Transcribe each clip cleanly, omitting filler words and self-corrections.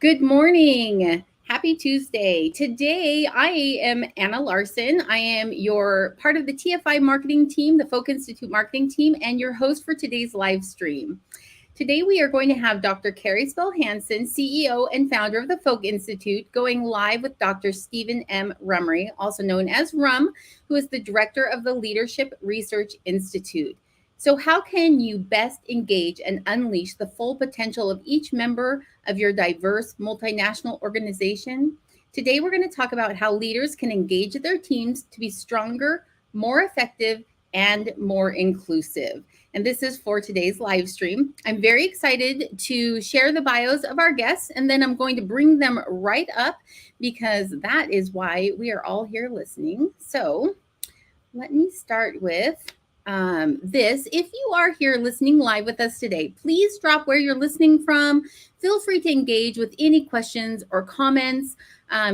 Good morning. Happy Tuesday. Today, I am Anna Larson. I am your part of the TFI marketing team, the Folke Institute marketing team, and your host for today's live stream. Today, we are going to have Dr. Carrie Spell-Hansson, CEO and founder of the Folke Institute, going live with Dr. Stephen M. Rumery, also known as Rum, who is the director of the Leadership Research Institute. So, how can you best engage and unleash the full potential of each member of your diverse multinational organization? Today, we're going to talk about how leaders can engage their teams to be stronger, more effective, and more inclusive. And this is for today's live stream. I'm very excited to share the bios of our guests, and then I'm going to bring them right up because that is why we are all here listening. So, let me start with this. If you are here listening live with us today, please drop where you're listening from. Feel free to engage with any questions or comments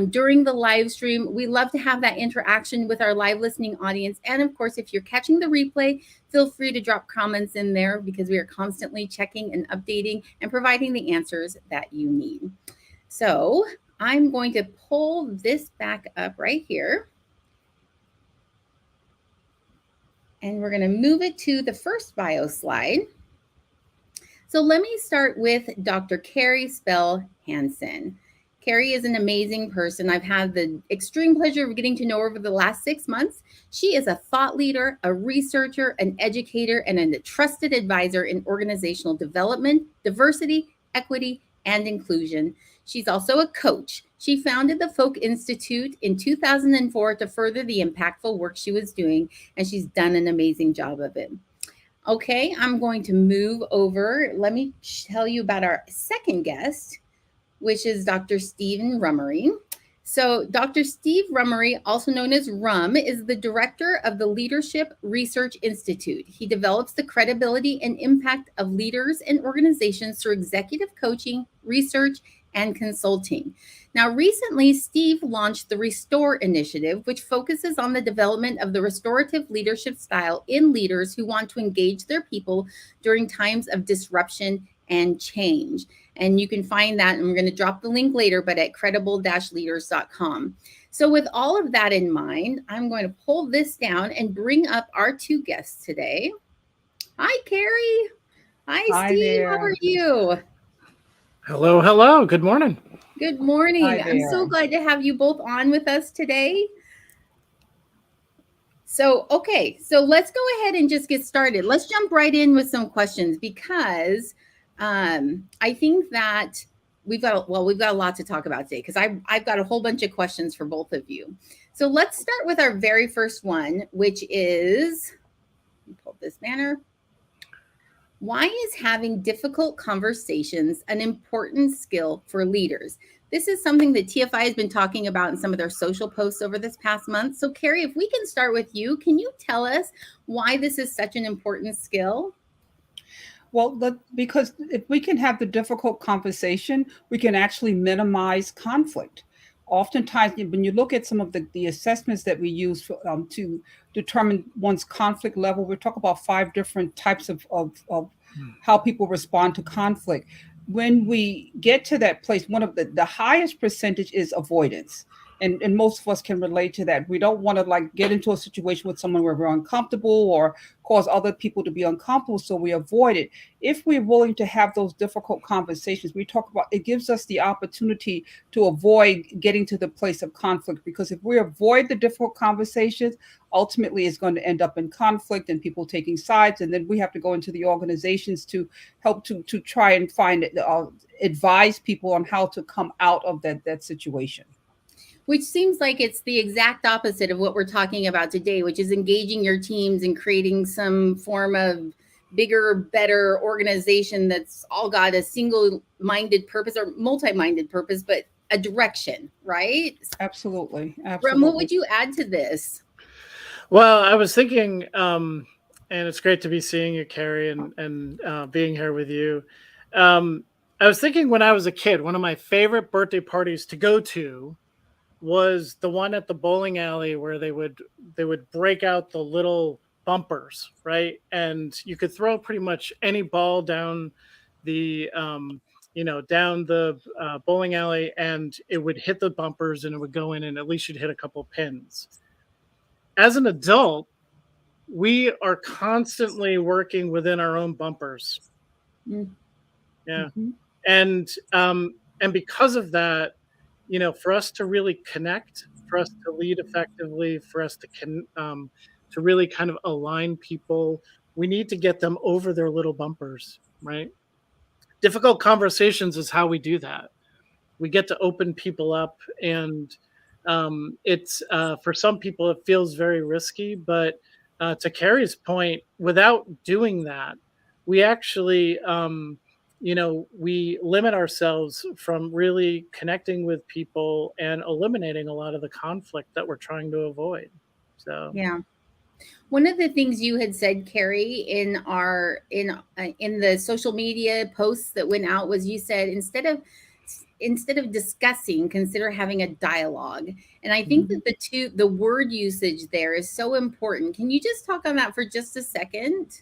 during the live stream. We love to have that interaction with our live listening audience. And of course, if you're catching the replay, feel free to drop comments in there because we are constantly checking and updating and providing the answers that you need. So I'm going to pull this back up right here. And we're going to move it to the first bio slide. So let me start with Dr. Carrie Spell-Hansson. Carrie is an amazing person. I've had the extreme pleasure of getting to know her over the last 6 months. She is a thought leader, a researcher, an educator, and a trusted advisor in organizational development, diversity, equity, and inclusion. She's also a coach. She founded the Folke Institute in 2004 to further the impactful work she was doing, and she's done an amazing job of it. Okay, I'm going to move over. Let me tell you about our second guest, which is Dr. Stephen Rumery. So, Dr. Steve Rumery, also known as Rum, is the director of the Leadership Research Institute. He develops the credibility and impact of leaders and organizations through executive coaching, research, and consulting. Now, recently, Steve launched the Restore Initiative, which focuses on the development of the restorative leadership style in leaders who want to engage their people during times of disruption and change. And you can find that, and we're going to drop the link later, but at credible-leaders.com. So with all of that in mind, I'm going to pull this down and bring up our two guests today. Hi, Carrie. Hi, Steve. There. How are you? Hello, hello. Good morning. Good morning. I'm so glad to have you both on with us today. So let's go ahead and just get started. Let's jump right in with some questions because I think that we've got a lot to talk about today because I've got a whole bunch of questions for both of you. So let's start with our very first one, which is, let me pull this banner. Why is having difficult conversations an important skill for leaders? This is something that TFI has been talking about in some of their social posts over this past month. So, Carrie, if we can start with you, can you tell us why this is such an important skill? Well, because if we can have the difficult conversation, we can actually minimize conflict. Oftentimes, when you look at some of the assessments that we use to determine one's conflict level, we talk about 5 different types of how people respond to conflict. When we get to that place, one of the highest percentage is avoidance. And most of us can relate to that. We don't want to get into a situation with someone where we're uncomfortable or cause other people to be uncomfortable, so we avoid it. If we're willing to have those difficult conversations, we talk about it gives us the opportunity to avoid getting to the place of conflict, because if we avoid the difficult conversations, ultimately it's going to end up in conflict and people taking sides, and then we have to go into the organizations to help to try and find advise people on how to come out of that situation. Which seems like it's the exact opposite of what we're talking about today, which is engaging your teams and creating some form of bigger, better organization that's all got a single-minded purpose or multi-minded purpose, but a direction, right? Absolutely. Ram, what would you add to this? Well, I was thinking, and it's great to be seeing you, Carrie, and being here with you. I was thinking when I was a kid, one of my favorite birthday parties to go to was the one at the bowling alley where they would break out the little bumpers, right? And you could throw pretty much any ball down the down the bowling alley, and it would hit the bumpers and it would go in, and at least you'd hit a couple pins. As an adult, we are constantly working within our own bumpers. Mm. Yeah. Mhm. And because of that, for us to really connect, for us to lead effectively, for us to really kind of align people, we need to get them over their little bumpers, right? Difficult conversations is how we do that. We get to open people up, and it's for some people it feels very risky, but to Carrie's point, without doing that, we actually we limit ourselves from really connecting with people and eliminating a lot of the conflict that we're trying to avoid. So Yeah. One of the things you had said, Carrie, in the social media posts that went out was, you said instead of discussing, consider having a dialogue. And I think that the word usage there is so important. Can you just talk on that for just a second?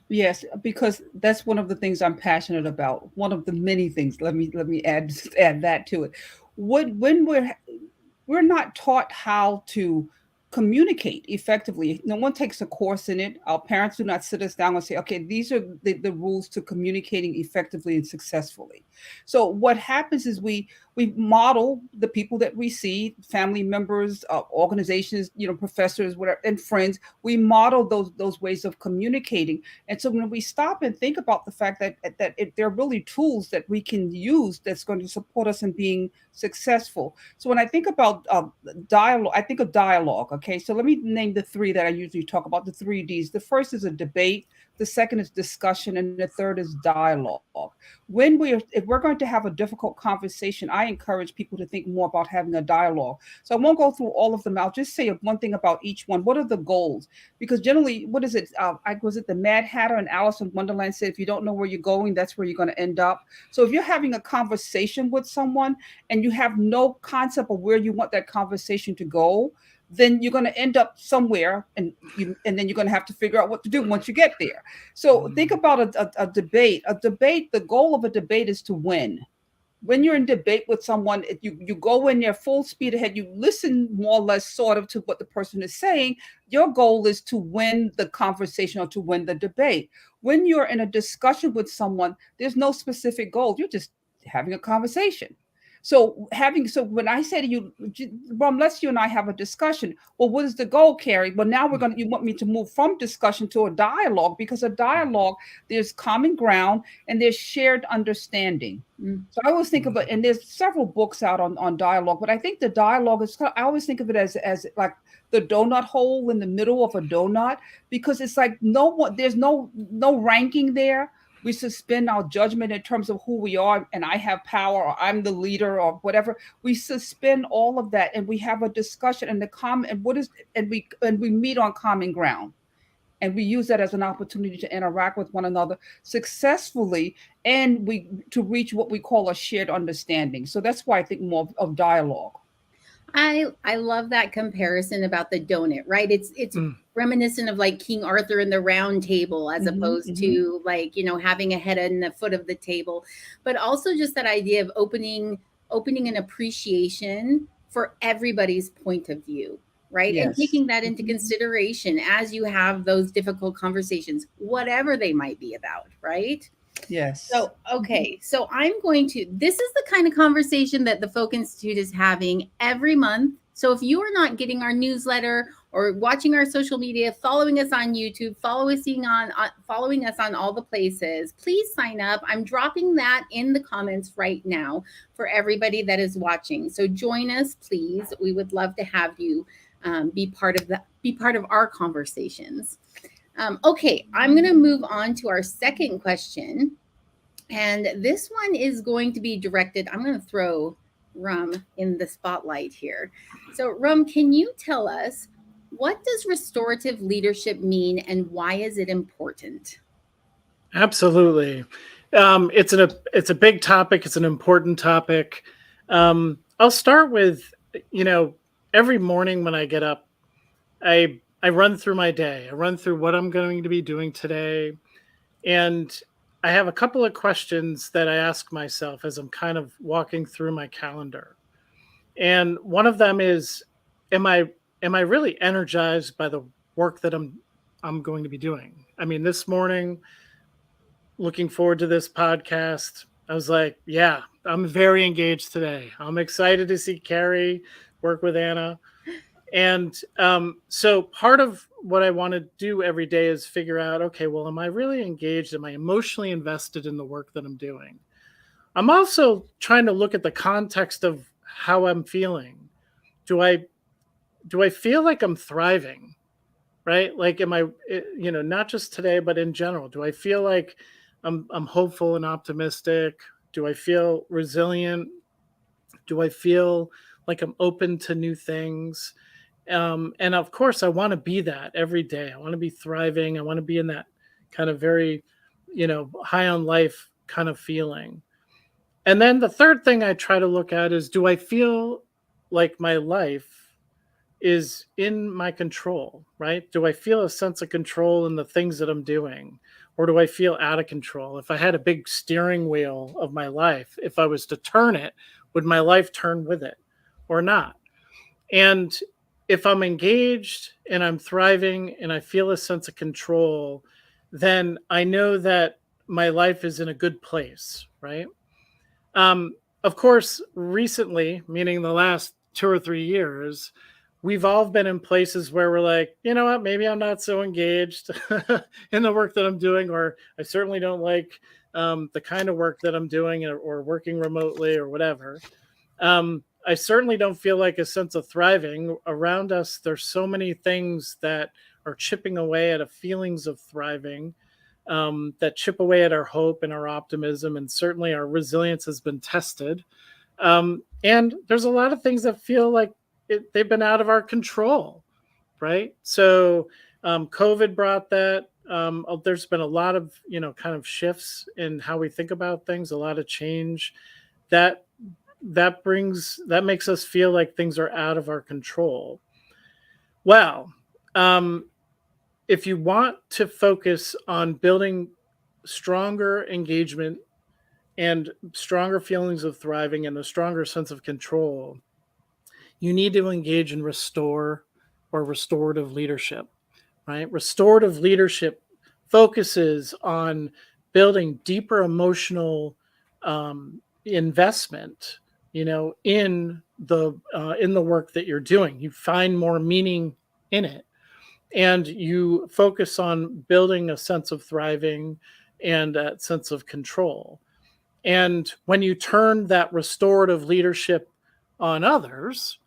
Yes, because that's one of the things I'm passionate about. One of the many things. Let me add that to it. When we're not taught how to communicate effectively. No one takes a course in it. Our parents do not sit us down and say, okay, these are the rules to communicating effectively and successfully. So what happens is we model the people that we see, family members, organizations, professors, whatever, and friends. We model those ways of communicating. And so when we stop and think about the fact that they're really tools that we can use that's going to support us in being successful. So when I think about dialogue, I think of dialogue. Okay, so let me name the three that I usually talk about, the 3 Ds. The first is a debate, the second is discussion, and the third is dialogue. If we're going to have a difficult conversation, I encourage people to think more about having a dialogue. So I won't go through all of them. I'll just say one thing about each one. What are the goals? Because generally, what is it? Was it the Mad Hatter and Alice in Wonderland said, if you don't know where you're going, that's where you're going to end up. So if you're having a conversation with someone and you have no concept of where you want that conversation to go, then you're going to end up somewhere, and then you're going to have to figure out what to do once you get there. So think about a debate. The goal of a debate is to win. When you're in debate with someone, you go in there full speed ahead. You listen more or less sort of to what the person is saying. Your goal is to win the conversation or to win the debate. When you're in a discussion with someone, there's no specific goal. You're just having a conversation. So when I say to you, well, unless you and I have a discussion, well, what is the goal, Carrie? Well, now you want me to move from discussion to a dialogue, because a dialogue, there's common ground and there's shared understanding. So I always think of it, and there's several books out on dialogue, but I think the dialogue I always think of it as like the donut hole in the middle of a donut, because it's like there's no ranking there. We suspend our judgment in terms of who we are, and I have power, or I'm the leader, or whatever. We suspend all of that, and we have a discussion, and we meet on common ground, and we use that as an opportunity to interact with one another successfully, and to reach what we call a shared understanding. So that's why I think more of dialogue. I love that comparison about the donut, right? It's reminiscent of like King Arthur and the Round Table, as opposed to like, having a head and a foot of the table, but also just that idea of opening an appreciation for everybody's point of view, right? Yes. And taking that into consideration as you have those difficult conversations, whatever they might be about, right? Yes. So, okay. So this is the kind of conversation that the Folke Institute is having every month. So if you are not getting our newsletter or watching our social media, following us on YouTube, following us on all the places, please sign up. I'm dropping that in the comments right now for everybody that is watching. So join us, please. We would love to have you be part of our conversations. Okay, I'm going to move on to our second question. And this one is going to be directed, I'm going to throw Rum in the spotlight here. So Rum, can you tell us, what does restorative leadership mean and why is it important? Absolutely. It's a big topic. It's an important topic. I'll start with, every morning when I get up, I run through my day. I run through what I'm going to be doing today. And I have a couple of questions that I ask myself as I'm kind of walking through my calendar. And one of them is, am I am I really energized by the work that I'm going to be doing? I mean, this morning, looking forward to this podcast, I was like, yeah, I'm very engaged today. I'm excited to see Carrie work with Anna. And so part of what I want to do every day is figure out, okay, well, am I really engaged? Am I emotionally invested in the work that I'm doing? I'm also trying to look at the context of how I'm feeling. Do I do I feel like I'm thriving? Right? Like, am I, not just today, but in general? Do I feel like I'm hopeful and optimistic? Do I feel resilient? Do I feel like I'm open to new things? And of course, I want to be that every day. I want to be thriving. I want to be in that kind of very, high on life kind of feeling. And then the third thing I try to look at is, do I feel like my life is in my control, right? Do I feel a sense of control in the things that I'm doing? Or do I feel out of control? If I had a big steering wheel of my life, if I was to turn it, would my life turn with it or not? And if I'm engaged and I'm thriving and I feel a sense of control, then I know that my life is in a good place, right? Of course, recently, meaning the last 2 or 3 years, we've all been in places where we're like, you know what, maybe I'm not so engaged in the work that I'm doing, or I certainly don't like the kind of work that I'm doing, or working remotely or whatever. I certainly don't feel like a sense of thriving around us. There's so many things that are chipping away at a feelings of thriving, that chip away at our hope and our optimism, and certainly our resilience has been tested. And there's a lot of things that feel like they've been out of our control, right? So COVID brought that. There's been a lot of kind of shifts in how we think about things, a lot of change that makes us feel like things are out of our control. Well, if you want to focus on building stronger engagement and stronger feelings of thriving and a stronger sense of control, you need to engage in restore or restorative leadership, right? Restorative leadership focuses on building deeper emotional investment, in the work that you're doing. You find more meaning in it, and you focus on building a sense of thriving and a sense of control. And when you turn that restorative leadership on others,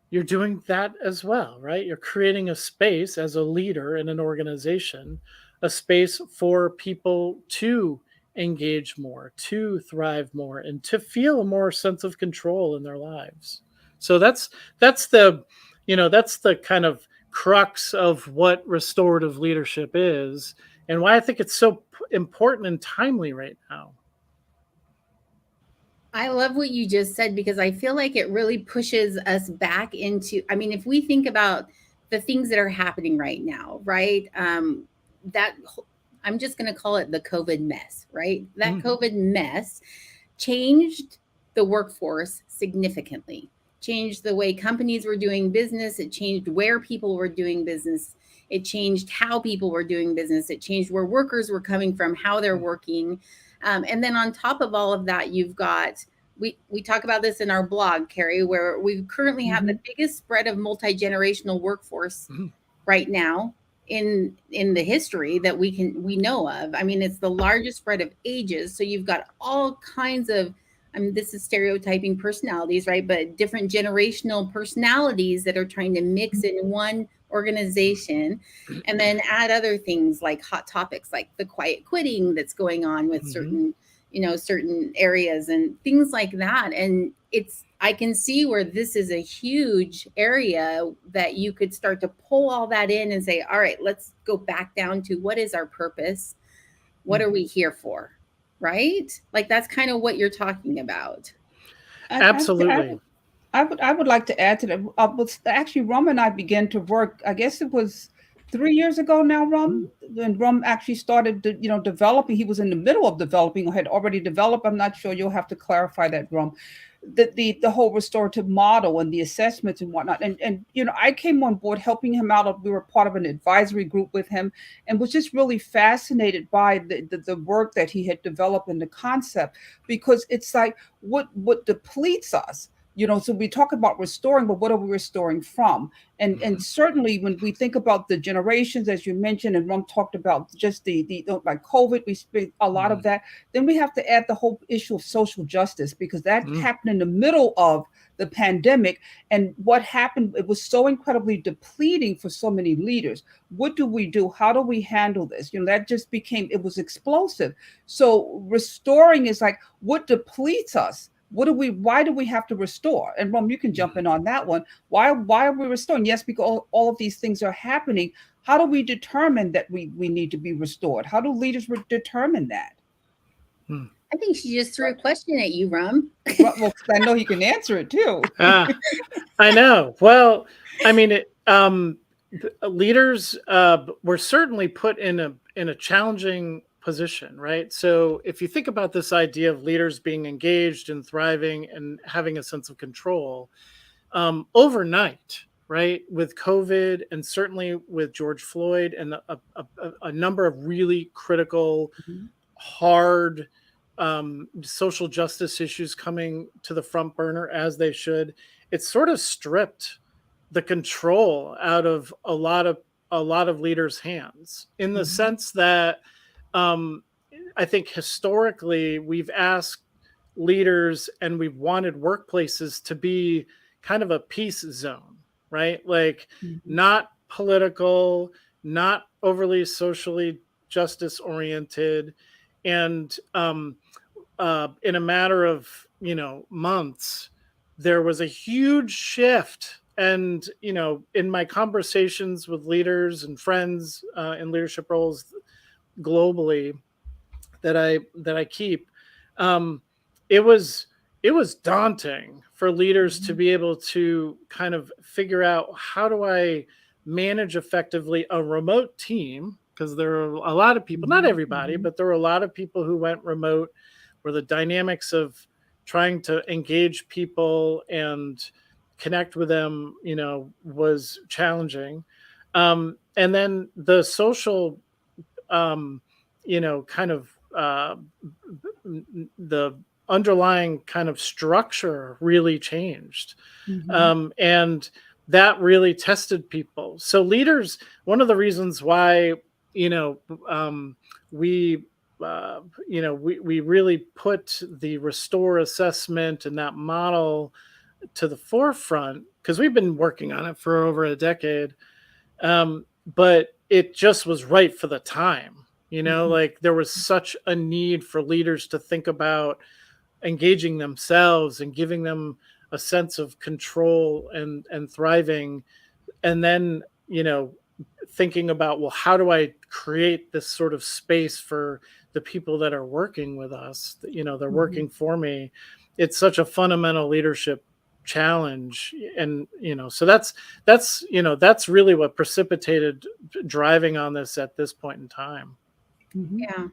you're doing that as well, right? You're creating a space as a leader in an organization, a space for people to engage more, to thrive more, and to feel a more sense of control in their lives. So that's the kind of crux of what restorative leadership is, and why I think it's so important and timely right now. I love what you just said, because I feel like it really pushes us back into, I mean, if we think about the things that are happening right now, right? That I'm just going to call it the COVID mess, right? That COVID mess changed the workforce significantly, changed the way companies were doing business. It changed where people were doing business. It changed how people were doing business. It changed where workers were coming from, how they're working. And then on top of all of that, you've got, we talk about this in our blog, Carrie, where we currently have the biggest spread of multi-generational workforce right now in the history that we know of. I mean, it's the largest spread of ages. So you've got all kinds of, I mean, this is stereotyping personalities, right? But different generational personalities that are trying to mix in one organization, and then add other things like hot topics like the quiet quitting that's going on with certain areas and things like that. And I can see where this is a huge area that you could start to pull all that in and say, all right, let's go back down to what is our purpose? What are we here for? Right? Like, that's kind of what you're talking about. Absolutely. I would like to add to that. Actually, Roma and I began to work, I guess it was 3 years ago now, Rum, when Rum actually started, developing. He was in the middle of developing, or had already developed. I'm not sure. You'll have to clarify that, Rum. The whole restorative model and the assessments and whatnot. And I came on board helping him out. We were part of an advisory group with him, and was just really fascinated by the work that he had developed and the concept, because it's like what depletes us. So we talk about restoring, but what are we restoring from? And certainly when we think about the generations, as you mentioned, and Rum talked about just the like COVID, we speak a lot of that. Then we have to add the whole issue of social justice, because that happened in the middle of the pandemic. And what happened, it was so incredibly depleting for so many leaders. What do we do? How do we handle this? That just it was explosive. So restoring is like, what depletes us? Why do we have to restore? And Rum, you can jump in on that one. Why are we restoring? Yes, because all of these things are happening. How do we determine that we need to be restored? How do leaders determine that? I think she just threw a question at you, Rum. Well, I know he can answer it too. I know. Well, I mean, leaders were certainly put in a challenging position, right? So if you think about this idea of leaders being engaged and thriving and having a sense of control, overnight, right, with COVID and certainly with George Floyd and a number of really critical, hard social justice issues coming to the front burner, as they should, it sort of stripped the control out of a lot of leaders' hands, in the sense that I think historically we've asked leaders and we've wanted workplaces to be kind of a peace zone, right? Like not political, not overly socially justice oriented. And in a matter of, months, there was a huge shift. And, in my conversations with leaders and friends in leadership roles globally that I keep, it was daunting for leaders to be able to kind of figure out, how do I manage effectively a remote team? Because there are a lot of people, not everybody, but there were a lot of people who went remote, where the dynamics of trying to engage people and connect with them, was challenging. And then the social, kind of the underlying kind of structure really changed. And that really tested people. So leaders, one of the reasons why, we really put the restore assessment and that model to the forefront, because we've been working on it for over a decade. But it just was right for the time, like there was such a need for leaders to think about engaging themselves and giving them a sense of control and thriving. And then, thinking about, well, how do I create this sort of space for the people that are working with us? They're working for me. It's such a fundamental leadership challenge. And, so that's really what precipitated driving on this at this point in time. Yeah.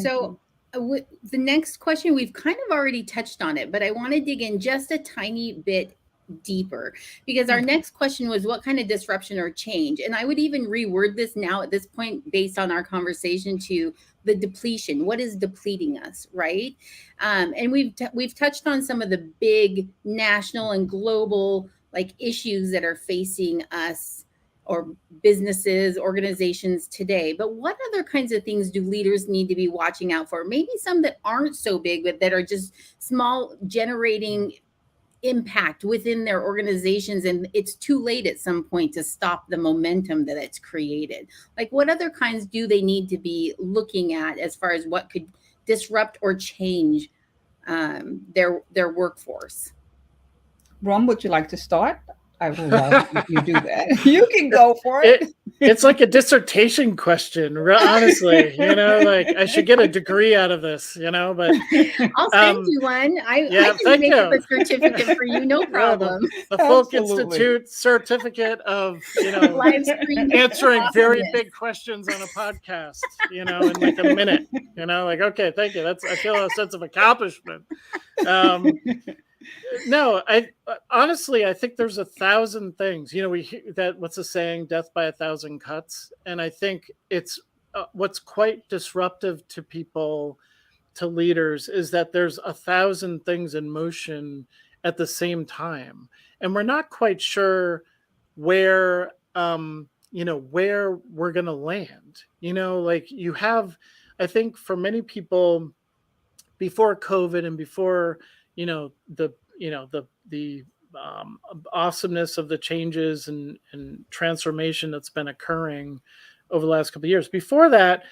So the next question, we've kind of already touched on it, but I want to dig in just a tiny bit deeper, because our next question was, what kind of disruption or change? And I would even reword this now at this point based on our conversation to the depletion. What is depleting us, right? And we've touched on some of the big national and global issues that are facing us or businesses, organizations today. But what other kinds of things do leaders need to be watching out for? Maybe some that aren't so big, but that are just small, generating impact within their organizations, and it's too late at some point to stop the momentum that it's created. What other kinds do they need to be looking at as far as what could disrupt or change their workforce? Ron, would you like to start? I will laugh if you do that. You can go for it. It's like a dissertation question, honestly. Like I should get a degree out of this, but I'll send you one. I can thank make you. up a certificate for you, no problem. The Folke Institute certificate of live stream answering very big questions on a podcast, in like a minute. Like, okay, thank you. I feel a sense of accomplishment. No, I honestly, I think there's 1,000 things. We hear that, what's the saying, death by 1,000 cuts. And I think it's what's quite disruptive to people, to leaders, is that there's 1,000 things in motion at the same time. And we're not quite sure where, where we're going to land. Like you have, I think for many people before COVID and before, the awesomeness of the changes and transformation that's been occurring over the last couple of years. Before that,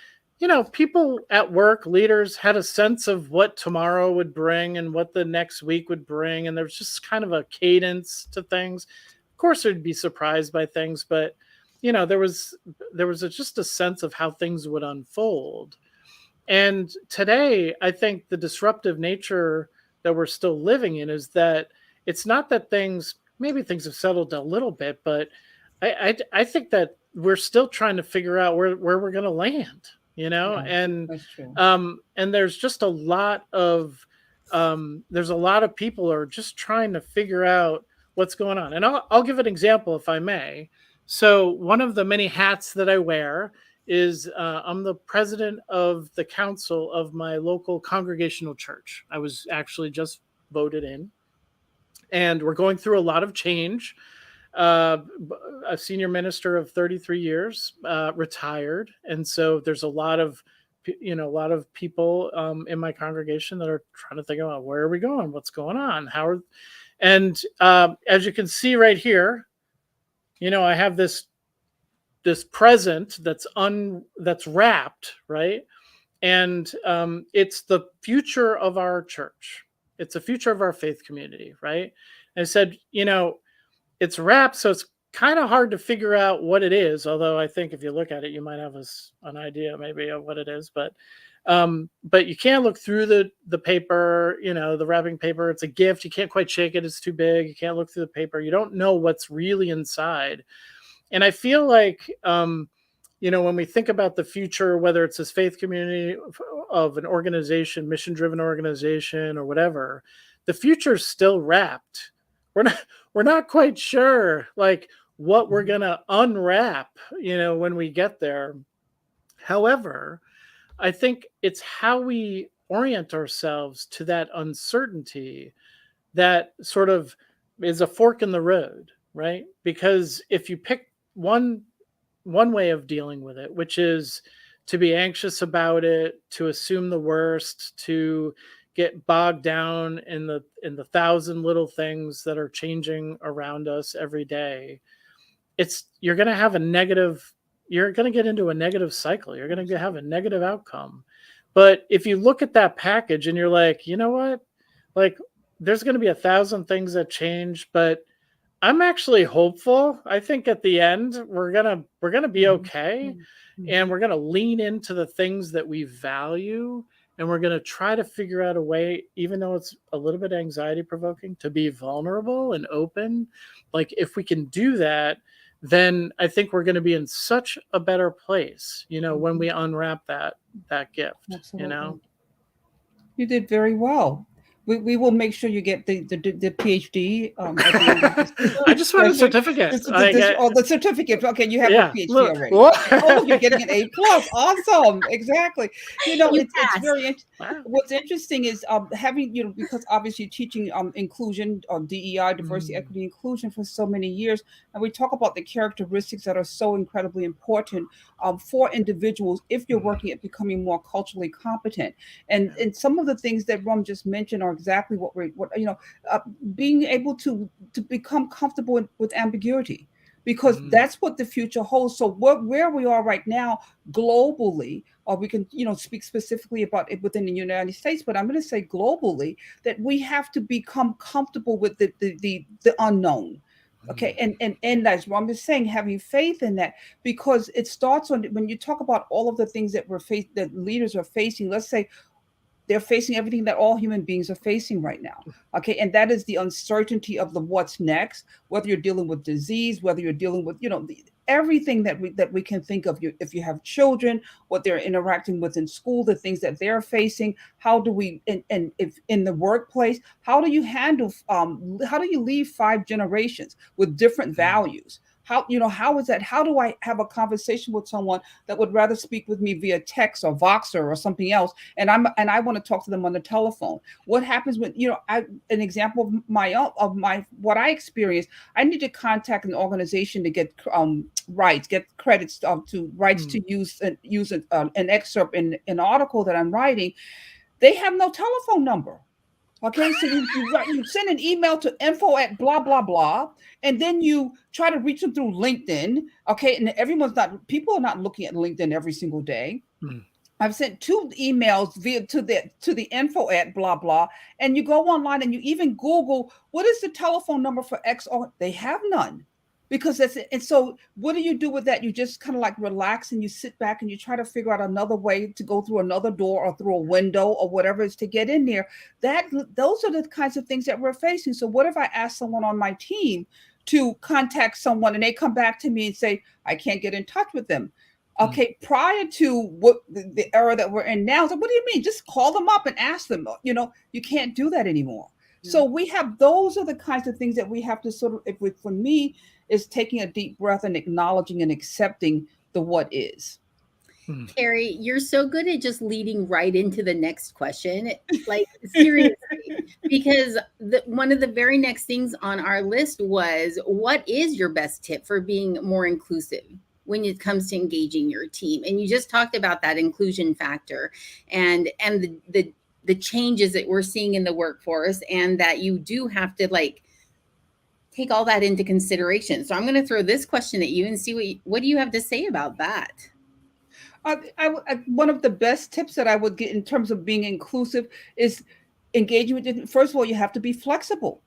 people at work, leaders had a sense of what tomorrow would bring and what the next week would bring. And there's just kind of a cadence to things. Of course, there'd be surprised by things, but there was just a sense of how things would unfold. And today, I think the disruptive nature that we're still living in is that it's not that maybe things have settled a little bit, but I think that we're still trying to figure out where we're going to land, and that's true. And there's just a lot of people are just trying to figure out what's going on. And I'll give an example, if I may. So one of the many hats that I wear is I'm the president of the council of my local congregational church. I was actually just voted in, and we're going through a lot of change. A senior minister of 33 years retired, and so there's a lot of people in my congregation that are trying to think about, where are we going, what's going on, and as you can see right here, I have this present that's wrapped, right? And it's the future of our church. It's the future of our faith community, right? And I said, it's wrapped, so it's kind of hard to figure out what it is. Although I think if you look at it, you might have an idea maybe of what it is. But you can't look through the paper, the wrapping paper. It's a gift. You can't quite shake it. It's too big. You can't look through the paper. You don't know what's really inside. And I feel like, when we think about the future, whether it's this faith community of an organization, mission-driven organization or whatever, the future is still wrapped. We're not quite sure like what we're going to unwrap, when we get there. However, I think it's how we orient ourselves to that uncertainty that sort of is a fork in the road, right? Because if you pick one way of dealing with it, which is to be anxious about it, to assume the worst, to get bogged down in the 1,000 little things that are changing around us every day, you're going to get into a negative cycle. You're going to have a negative outcome. But if you look at that package and you're like, you know what, like there's going to be 1,000 things that change, but I'm actually hopeful. I think at the end we're gonna be okay, and we're gonna lean into the things that we value, and we're gonna try to figure out a way, even though it's a little bit anxiety provoking, to be vulnerable and open. Like if we can do that, then I think we're gonna be in such a better place, when we unwrap that gift. Absolutely. You did very well. We will make sure you get the PhD. At the end of this. I just want a certificate. The certificate. Okay, you have a PhD already. What? Oh, you're getting an A+. Awesome. Exactly. It's very interesting. Wow. What's interesting is having, because obviously teaching inclusion, DEI, diversity, equity, inclusion for so many years. And we talk about the characteristics that are so incredibly important for individuals if you're working at becoming more culturally competent. And some of the things that Rum just mentioned are exactly what being able to become comfortable with ambiguity, because that's what the future holds. So where we are right now globally, or we can speak specifically about it within the United States, but I'm going to say globally, that we have to become comfortable with the unknown. Okay, and that's what I'm just saying, having faith in that, because it starts on when you talk about all of the things that that leaders are facing. Let's say they're facing everything that all human beings are facing right now. Okay, and that is the uncertainty of the what's next. Whether you're dealing with disease, whether you're dealing with everything that we can think of. If you have children, what they're interacting with in school, the things that they're facing. How do we and if in the workplace, how do you handle? How do you leave 5 generations with different values? How is that? How do I have a conversation with someone that would rather speak with me via text or Voxer or something else, and I want to talk to them on the telephone? What happens when an example of my what I experienced? I need to contact an organization to get rights, get credits to rights to use an excerpt in an article that I'm writing. They have no telephone number. Okay, so you send an email to info at blah blah blah, and then you try to reach them through LinkedIn. Okay, and people are not looking at LinkedIn every single day. I've sent 2 emails to the info at blah blah, and you go online and you even Google what is the telephone number for X, or they have none. Because that's it. And so what do you do with that? You just kind of like relax and you sit back and you try to figure out another way to go through another door or through a window or whatever it is to get in there. Those are the kinds of things that we're facing. So what if I ask someone on my team to contact someone and they come back to me and say, I can't get in touch with them? Okay, prior to what the era that we're in now, so what do you mean? Just call them up and ask them. You can't do that anymore. So those are the kinds of things that we have to sort of, for me, is taking a deep breath and acknowledging and accepting the what is. Carrie, you're so good at just leading right into the next question. Like, seriously, because one of the very next things on our list was, what is your best tip for being more inclusive when it comes to engaging your team? And you just talked about that inclusion factor and the changes that we're seeing in the workforce, and that you do have to take all that into consideration. So I'm going to throw this question at you and see what do you have to say about that? One of the best tips that I would get in terms of being inclusive is engaging with. First of all, you have to be flexible.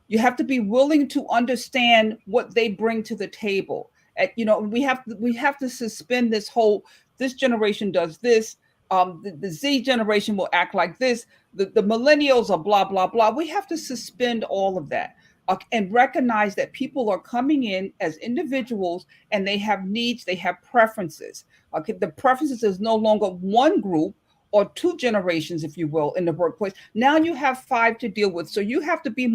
You have to be willing to understand what they bring to the table. We have to suspend this generation does this. The Z generation will act like this. The millennials are blah blah blah. We have to suspend all of that. And recognize that people are coming in as individuals and they have needs, they have preferences. Okay, the preferences is no longer one group or 2 generations, if you will, in the workplace. Now you have 5 to deal with. So you have to be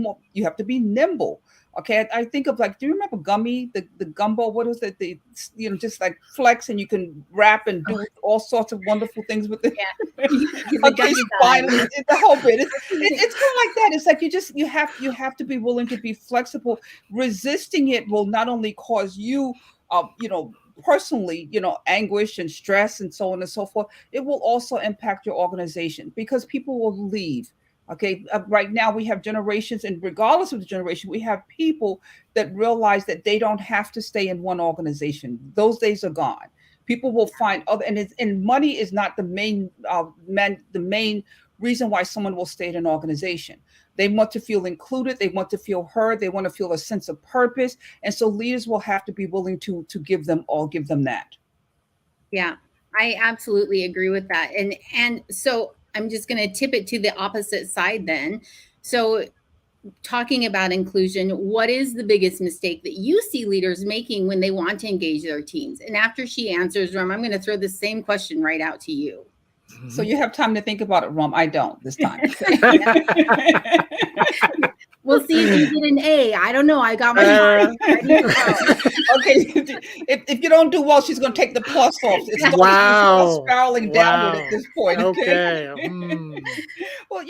nimble. Okay, I think of do you remember Gummy, the gumbo? What was it? Just like flex, and you can wrap and do all sorts of wonderful things with it. Yeah. Okay, finally, the whole bit. It's kind of like that. It's like you have to be willing to be flexible. Resisting it will not only cause you, personally, anguish and stress and so on and so forth. It will also impact your organization because people will leave. Okay, right now we have generations, and regardless of the generation, we have people that realize that they don't have to stay in one organization. Those days are gone. People will find other, and money is not the main reason why someone will stay in an organization. They want to feel included. They want to feel heard. They want to feel a sense of purpose. And so leaders will have to be willing to give them that. Yeah, I absolutely agree with that. And so I'm just going to tip it to the opposite side then. So talking about inclusion, what is the biggest mistake that you see leaders making when they want to engage their teams? And after she answers, Rum, I'm going to throw the same question right out to you. So you have time to think about it, Rum. I don't this time. We'll see if you get an A. I don't know. I got my mind ready to go. Okay, if you don't do well, she's going to take the plus off. It's spiraling downward at this point. Okay. Well,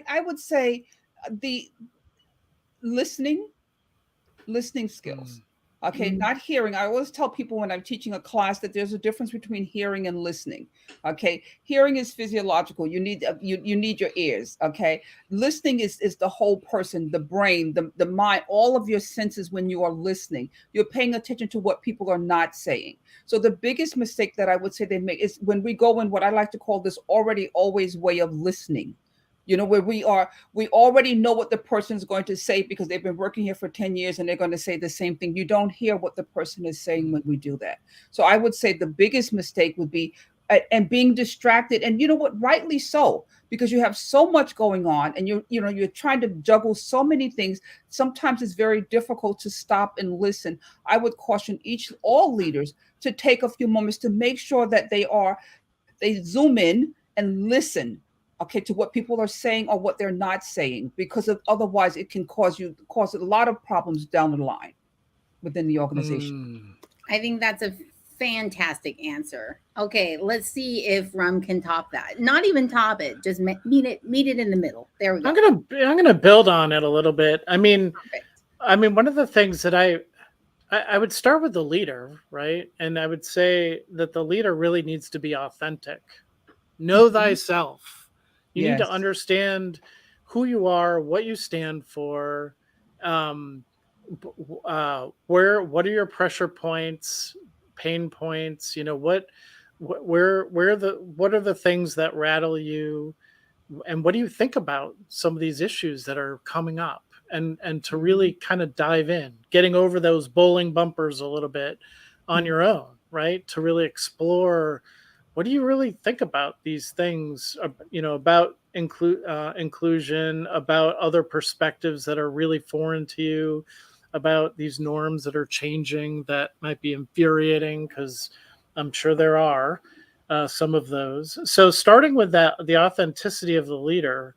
I would say the listening skills. Okay, not hearing. I always tell people when I'm teaching a class that there's a difference between hearing and listening. Okay, hearing is physiological. You need your ears. Okay, listening is the whole person, the brain, the mind, all of your senses. When you are listening, you're paying attention to what people are not saying. So the biggest mistake that I would say they make is when we go in what I like to call this already always way of listening. where we already know what the person is going to say because they've been working here for 10 years and they're going to say the same thing. You don't hear what the person is saying when we do that. So I would say the biggest mistake would be and being distracted, and you know what, rightly so, because you have so much going on and you're trying to juggle so many things. Sometimes it's very difficult to stop and listen. I would caution all leaders to take a few moments to make sure that they zoom in and listen, okay, to what people are saying or what they're not saying, because otherwise it can cause a lot of problems down the line within the organization. I think that's a fantastic answer. Okay, let's see if Rum can top that. Not even top it, just meet it in the middle. There we go. I'm gonna build on it a little bit. I mean, one of the things that I would start with the leader, right? And I would say that the leader really needs to be authentic. Know thyself. You need to understand who you are, what you stand for, what are your pressure points, pain points, what are the things that rattle you, and what do you think about some of these issues that are coming up, and to really kind of dive in, getting over those bowling bumpers a little bit on your own, right? To really explore, what do you really think about these things, about inclusion, about other perspectives that are really foreign to you, about these norms that are changing that might be infuriating, because I'm sure there are some of those. So starting with that, the authenticity of the leader,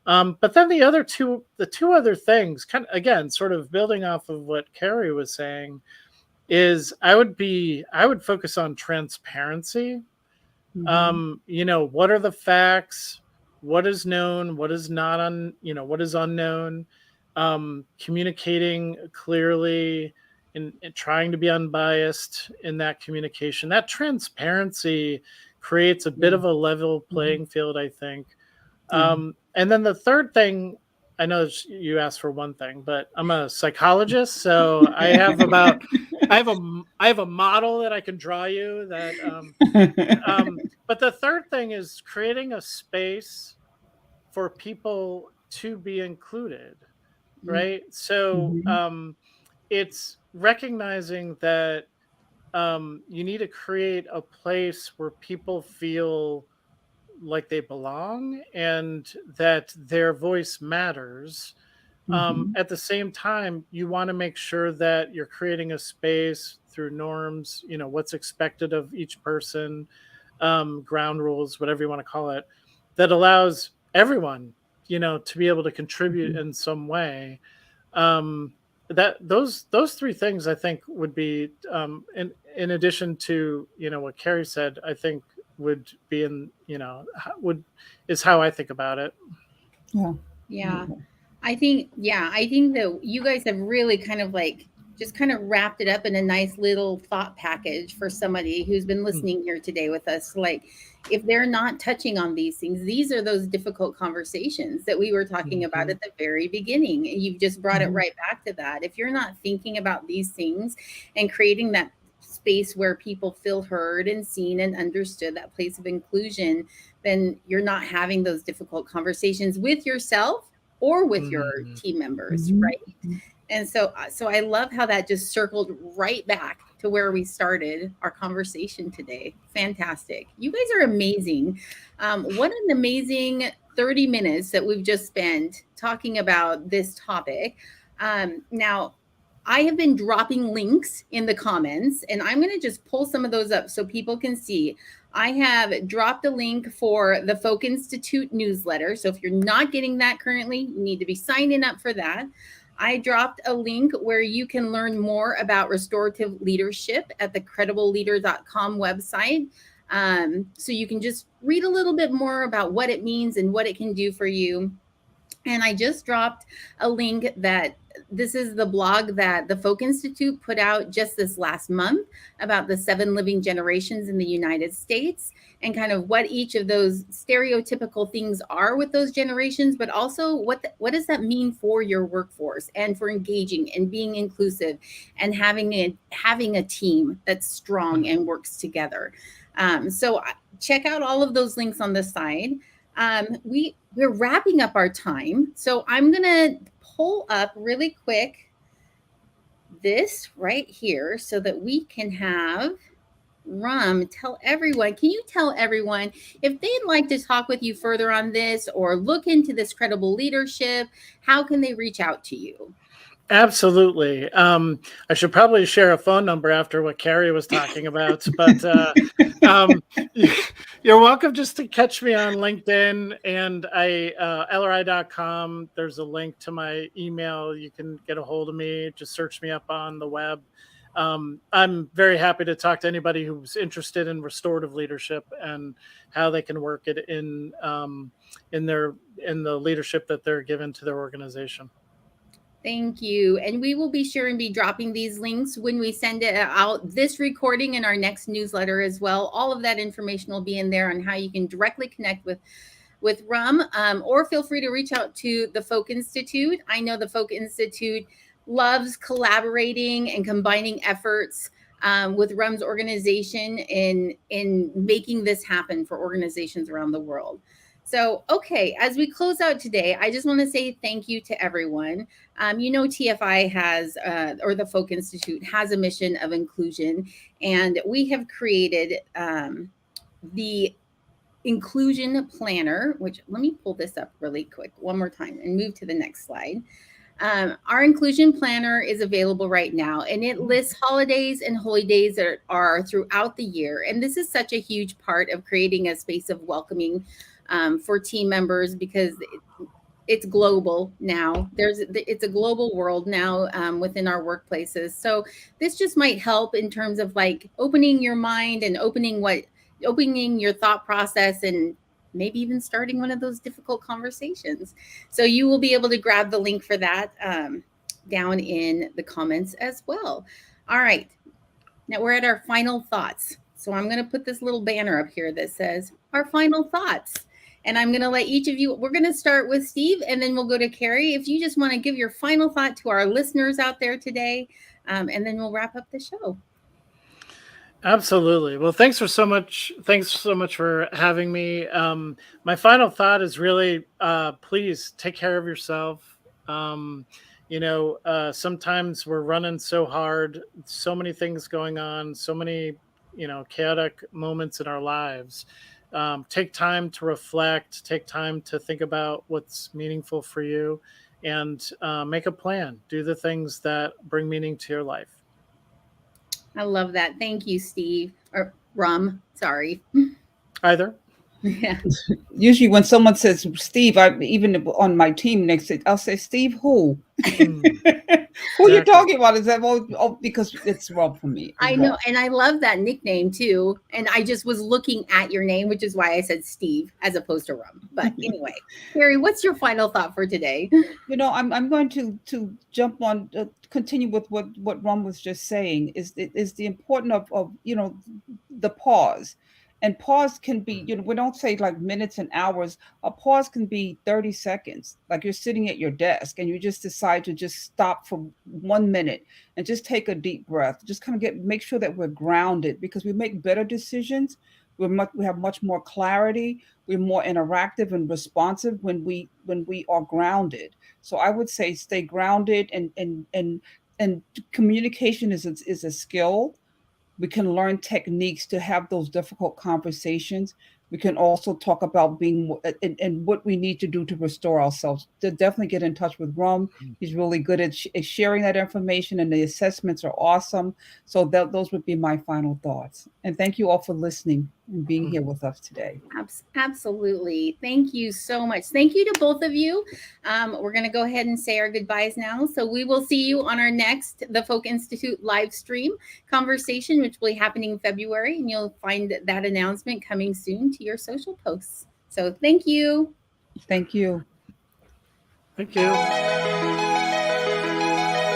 but then the two other things, kind of again, sort of building off of what Carrie was saying, is I would focus on transparency. What are the facts? What is known? What is not what is unknown? Communicating clearly and trying to be unbiased in that communication. That transparency creates a bit of a level playing field, I think. And then the third thing, I know you asked for one thing, but I'm a psychologist, so I have a model that I can draw you that. But the third thing is creating a space for people to be included, right? So it's recognizing that you need to create a place where people feel like they belong and that their voice matters. At the same time, you want to make sure that you're creating a space through norms, what's expected of each person, ground rules, whatever you want to call it, that allows everyone, to be able to contribute in some way. That those three things, I think, would be, in addition to what Carrie said, I think would be is how I think about it. Yeah. I think that you guys have really kind of just kind of wrapped it up in a nice little thought package for somebody who's been listening here today with us. Like, if they're not touching on these things, these are those difficult conversations that we were talking about at the very beginning. And you've just brought it right back to that. If you're not thinking about these things and creating that space where people feel heard and seen and understood, that place of inclusion, then you're not having those difficult conversations with yourself or with your team members, right? And so I love how that just circled right back to where we started our conversation today. Fantastic. You guys are amazing. What an amazing 30 minutes that we've just spent talking about this topic. Now, I have been dropping links in the comments, and I'm going to just pull some of those up so people can see. I have dropped a link for the Folke Institute newsletter. So if you're not getting that currently, you need to be signing up for that. I dropped a link where you can learn more about restorative leadership at the credibleleader.com website. So you can just read a little bit more about what it means and what it can do for you. And I just dropped a link that this is the blog that the Folke Institute put out just this last month about the 7 living generations in the United States and kind of what each of those stereotypical things are with those generations, but also what does that mean for your workforce and for engaging and being inclusive and having a team that's strong and works together. So check out all of those links on the side. We're wrapping up our time. So I'm going to pull up really quick this right here so that we can have tell everyone. Can you tell everyone if they'd like to talk with you further on this or look into this credible leadership, how can they reach out to you? Absolutely. I should probably share a phone number after what Carrie was talking about, but um, you're welcome just to catch me on LinkedIn and LRI.com. There's a link to my email. You can get a hold of me. Just search me up on the web. I'm very happy to talk to anybody who's interested in restorative leadership and how they can work it in the leadership that they're given to their organization. Thank you. And we will be sure and be dropping these links when we send it out, this recording in our next newsletter as well. All of that information will be in there on how you can directly connect with Rum, or feel free to reach out to the Folke Institute. I know the Folke Institute loves collaborating and combining efforts with Rum's organization in making this happen for organizations around the world. So, okay, as we close out today, I just want to say thank you to everyone. TFI has, or the Folke Institute has a mission of inclusion, and we have created the Inclusion Planner, which let me pull this up really quick one more time and move to the next slide. Our Inclusion Planner is available right now, and it lists holidays and holy days that are throughout the year. And this is such a huge part of creating a space of welcoming for team members, because it's global now. It's a global world now within our workplaces. So this just might help in terms of like opening your mind and opening your thought process, and maybe even starting one of those difficult conversations. So you will be able to grab the link for that down in the comments as well. All right, now we're at our final thoughts. So I'm going to put this little banner up here that says our final thoughts. And I'm going to let each of you, we're going to start with Steve, and then we'll go to Carrie. If you just want to give your final thought to our listeners out there today, and then we'll wrap up the show. Absolutely. Well, thanks so much for having me. My final thought is really, please take care of yourself. Sometimes we're running so hard, so many things going on, so many, chaotic moments in our lives. Take time to reflect, take time to think about what's meaningful for you, and make a plan. Do the things that bring meaning to your life. I love that. Thank you, Steve. Or Rum, sorry. Either. Yeah. Usually when someone says Steve, even on my team I'll say, Steve who? Who are you talking about? Is that because it's Rob for me? I know, and I love that nickname too. And I just was looking at your name, which is why I said Steve as opposed to Rum. But anyway, Carrie, what's your final thought for today? I'm going to jump on, continue with what Rum was just saying. Is the importance of the pause. And pause can be, we don't say like minutes and hours. A pause can be 30 seconds. Like you're sitting at your desk and you just decide to just stop for 1 minute and just take a deep breath. Just kind of make sure that we're grounded, because we make better decisions. We have much more clarity. We're more interactive and responsive when we are grounded. So I would say stay grounded, and communication is a skill. We can learn techniques to have those difficult conversations. We can also talk about being and what we need to do to restore ourselves. To definitely get in touch with Rum. He's really good at sharing that information, and the assessments are awesome. So those would be my final thoughts. And thank you all for listening and being here with us today. Absolutely. Thank you so much. Thank you to both of you. We're going to go ahead and say our goodbyes now. So we will see you on our next The Folke Institute live stream conversation, which will be happening in February. And you'll find that announcement coming soon to your social posts. So thank you. Thank you. Thank you.